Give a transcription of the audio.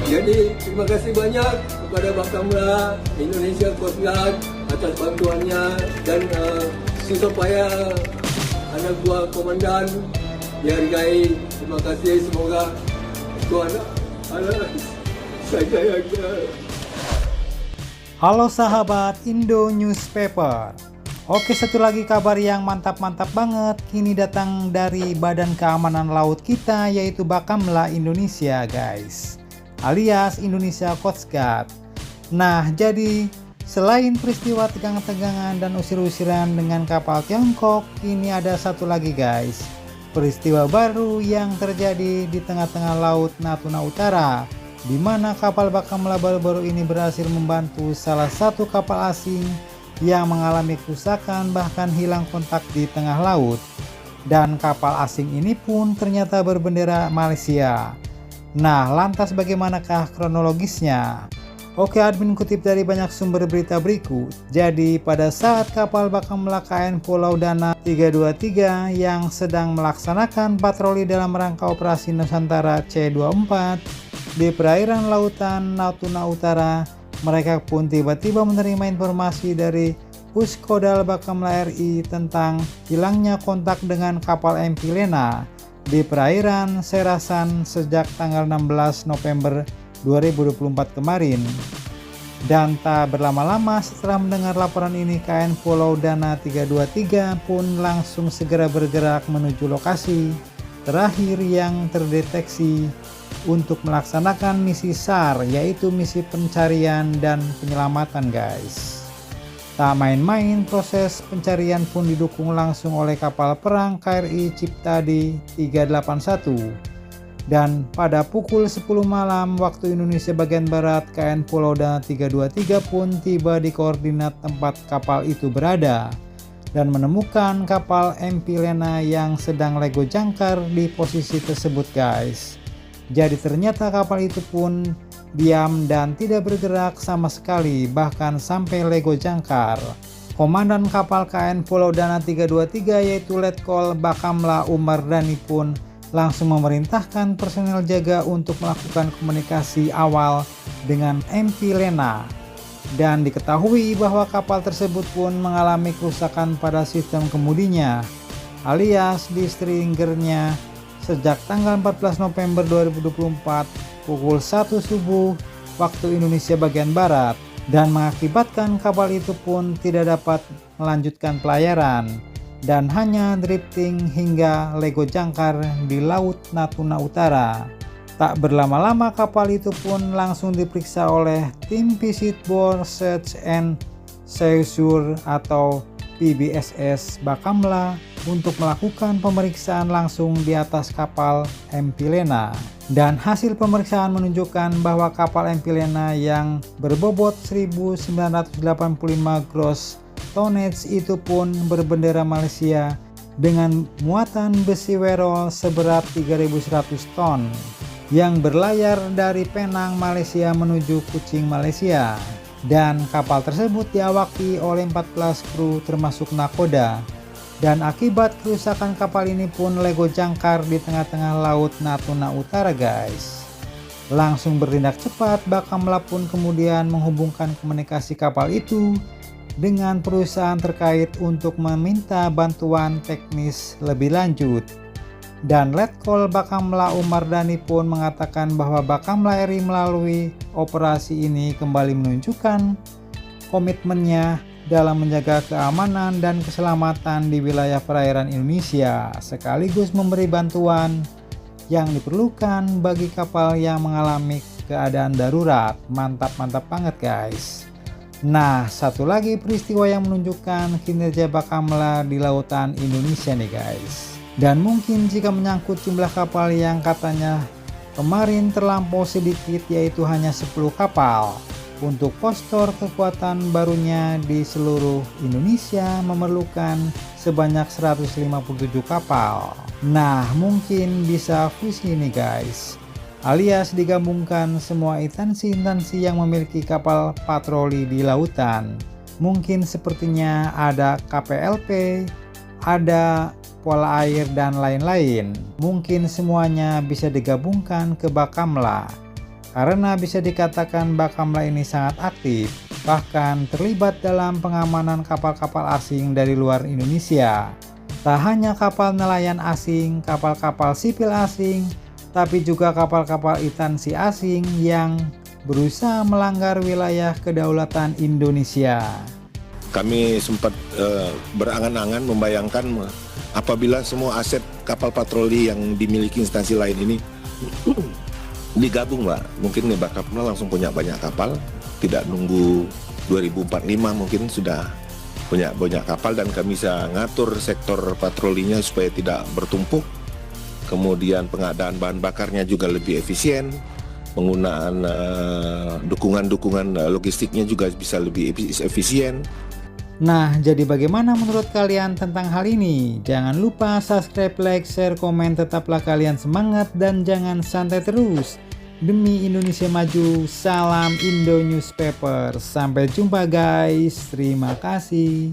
Jadi terima kasih banyak kepada Bakamla Indonesia Coast Guard atas bantuannya dan susah payah anak buah komandan dihargai. Terima kasih, semoga Tuhan Allah sayangnya. Halo sahabat Indo Newspaper. Oke, satu lagi kabar yang mantap-mantap banget kini datang dari Badan Keamanan Laut kita, yaitu Bakamla Indonesia guys, alias Indonesia Coast Guard. Nah, jadi selain peristiwa tegang-tegangan dan usir-usiran dengan kapal Tiongkok, kini ada satu lagi guys, peristiwa baru yang terjadi di tengah-tengah laut Natuna Utara, di mana kapal Bakamla baru-baru ini berhasil membantu salah satu kapal asing yang mengalami kerusakan bahkan hilang kontak di tengah laut. Dan kapal asing ini pun ternyata berbendera Malaysia. Nah, lantas bagaimanakah kronologisnya? Oke, admin kutip dari banyak sumber berita berikut. Jadi pada saat kapal Bakamla KN Pulau Dana 323 yang sedang melaksanakan patroli dalam rangka operasi Nusantara C24 di perairan lautan Natuna Utara, mereka pun tiba-tiba menerima informasi dari Puskodal Bakamla RI tentang hilangnya kontak dengan kapal MP Lena di perairan Serasan sejak tanggal 16 November 2024 kemarin. Dan tak berlama-lama setelah mendengar laporan ini, KN Pulau Dana 323 pun langsung segera bergerak menuju lokasi terakhir yang terdeteksi untuk melaksanakan misi SAR, yaitu misi pencarian dan penyelamatan guys. Tak main-main, proses pencarian pun didukung langsung oleh kapal perang KRI Ciptadi 381. Dan pada pukul 10 malam waktu Indonesia bagian Barat, KN Pulau Dana 323 pun tiba di koordinat tempat kapal itu berada dan menemukan kapal MP Lena yang sedang lego jangkar di posisi tersebut guys. Jadi ternyata kapal itu pun diam dan tidak bergerak sama sekali, bahkan sampai lego jangkar. Komandan kapal KN Pulau Dana 323 yaitu Letkol Bakamla Umar Dhani pun langsung memerintahkan personel jaga untuk melakukan komunikasi awal dengan MP Lena. Dan diketahui bahwa kapal tersebut pun mengalami kerusakan pada sistem kemudinya alias di stringernya sejak tanggal 14 November 2024 pukul 1 subuh waktu Indonesia bagian Barat, dan mengakibatkan kapal itu pun tidak dapat melanjutkan pelayaran dan hanya drifting hingga lego jangkar di Laut Natuna Utara. Tak berlama-lama kapal itu pun langsung diperiksa oleh tim Visit Bore Search and Seizure atau PBSS Bakamla untuk melakukan pemeriksaan langsung di atas kapal MP Lena. Dan hasil pemeriksaan menunjukkan bahwa kapal MP Lena yang berbobot 1985 gross tonnage itu pun berbendera Malaysia dengan muatan besi werol seberat 3.100 ton yang berlayar dari Penang, Malaysia menuju Kuching, Malaysia. Dan kapal tersebut diawaki oleh 14 kru termasuk nakoda. Dan akibat kerusakan kapal ini pun lego jangkar di tengah-tengah laut Natuna Utara guys. Langsung bertindak cepat, Bakamla pun kemudian menghubungkan komunikasi kapal itu dengan perusahaan terkait untuk meminta bantuan teknis lebih lanjut. Dan Letkol Bakamla Umar Dhani pun mengatakan bahwa Bakamla RI melalui operasi ini kembali menunjukkan komitmennya dalam menjaga keamanan dan keselamatan di wilayah perairan Indonesia, sekaligus memberi bantuan yang diperlukan bagi kapal yang mengalami keadaan darurat. Mantap-mantap banget guys. Nah, satu lagi peristiwa yang menunjukkan kinerja Bakamla di lautan Indonesia nih guys. Dan mungkin jika menyangkut jumlah kapal yang katanya kemarin terlampau sedikit, yaitu hanya 10 kapal. Untuk postur kekuatan barunya di seluruh Indonesia memerlukan sebanyak 157 kapal. Nah, mungkin bisa fusi nih guys, alias digabungkan semua instansi-instansi yang memiliki kapal patroli di lautan. Mungkin sepertinya ada KPLP, ada Pola Air dan lain-lain. Mungkin semuanya bisa digabungkan ke Bakamla, karena bisa dikatakan Bakamla ini sangat aktif, bahkan terlibat dalam pengamanan kapal-kapal asing dari luar Indonesia. Tak hanya kapal nelayan asing, kapal-kapal sipil asing, tapi juga kapal-kapal instansi asing yang berusaha melanggar wilayah kedaulatan Indonesia. Kami sempat berangan-angan membayangkan apabila semua aset kapal patroli yang dimiliki instansi lain ini digabung, Mbak. Mungkin Bakamla langsung punya banyak kapal, tidak nunggu 2045 mungkin sudah punya banyak kapal, dan kami bisa ngatur sektor patrolinya supaya tidak bertumpuk. Kemudian pengadaan bahan bakarnya juga lebih efisien, penggunaan dukungan logistiknya juga bisa lebih efisien. Nah, jadi bagaimana menurut kalian tentang hal ini? Jangan lupa subscribe, like, share, komen. Tetaplah kalian semangat dan jangan santai terus. Demi Indonesia maju, salam Indo Newspaper. Sampai jumpa guys, terima kasih.